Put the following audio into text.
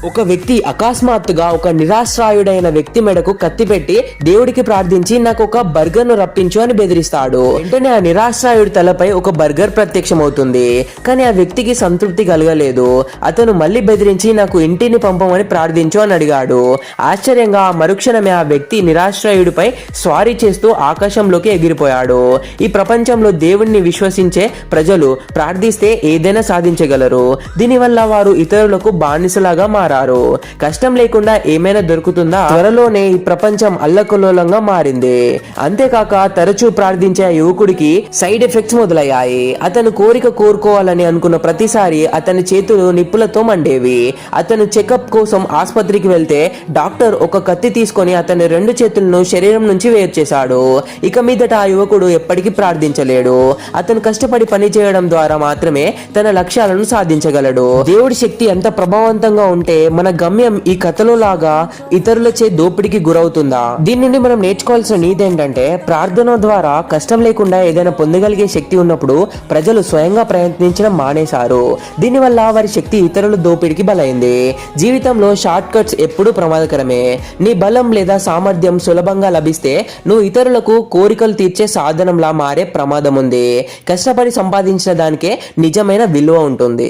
ఒక వ్యక్తి అకస్మాత్తుగా ఒక నిరాశ్రాయుడైన వ్యక్తి మెడకు కత్తి పెట్టి దేవుడికి ప్రార్థించి నాకు ఒక బర్గర్ ను రప్పించు అని బెదిరిస్తాడు. వెంటనే ఆ నిరాశ్రాయుడి తలపై ఒక బర్గర్ ప్రత్యక్షమవుతుంది. కానీ ఆ వ్యక్తికి సంతృప్తి కలగలేదు. అతను మళ్ళీ బెదిరించి నాకు ఇంటిని పంపమని ప్రార్థించు అని అడిగాడు. ఆశ్చర్యంగా మరుక్షణమే ఆ వ్యక్తి నిరాశ్రాయుడిపై స్వారీ చేస్తూ ఆకాశంలోకి ఎగిరిపోయాడు. ఈ ప్రపంచంలో దేవుణ్ణి విశ్వసించే ప్రజలు ప్రార్థిస్తే ఏదైనా సాధించగలరు. దీనివల్ల వారు ఇతరులకు బానిసలాగా మారారు. కష్టం లేకుండా ఏమైనా దొరుకుతుందా? త్వరలోనే ఈ ప్రపంచం అల్లకల్లోలంగా మారింది. అంతేకాక తరచూ ప్రార్థించే యువకుడికి సైడ్ ఎఫెక్ట్స్ మొదలయ్యాయి. అతను కోరుకోవాలని అనుకున్న ప్రతిసారి అతని చేతులు నిప్పులతో మండేవి. అతను చెకప్ కోసం ఆసుపత్రికి వెళ్తే డాక్టర్ ఒక కత్తి తీసుకొని అతని 2 చేతులను శరీరం నుంచి వేరు చేశాడు. ఇక మీదట ఆ యువకుడు ఎప్పటికీ ప్రార్థించలేడు. అతను కష్టపడి పని చేయడం ద్వారా మాత్రమే తన లక్ష్యాలను సాధించగలడు. దేవుడి శక్తి ఎంత ప్రభావవంతంగా ఉంటే మన గమ్యం ఈ కథలో లాగా ఇతరులచే దోపిడికి గురవుతుందా? దీని నుండి మనం నేర్చుకోవాల్సిన నీతి ఏంటంటే, ప్రార్థన ద్వారా కష్టం లేకుండా ఏదైనా పొందగలిగే శక్తి ఉన్నప్పుడు ప్రజలు స్వయంగా ప్రయత్నించడం మానేశారు. దీనివల్ల వారి శక్తి ఇతరుల దోపిడికి బలైంది. జీవితంలో షార్ట్ కట్స్ ఎప్పుడూ ప్రమాదకరమే. నీ బలం లేదా సామర్థ్యం సులభంగా లభిస్తే నువ్వు ఇతరులకు కోరికలు తీర్చే సాధనంలా మారే ప్రమాదం ఉంది. కష్టపడి సంపాదించిన దానికే నిజమైన విలువ ఉంటుంది.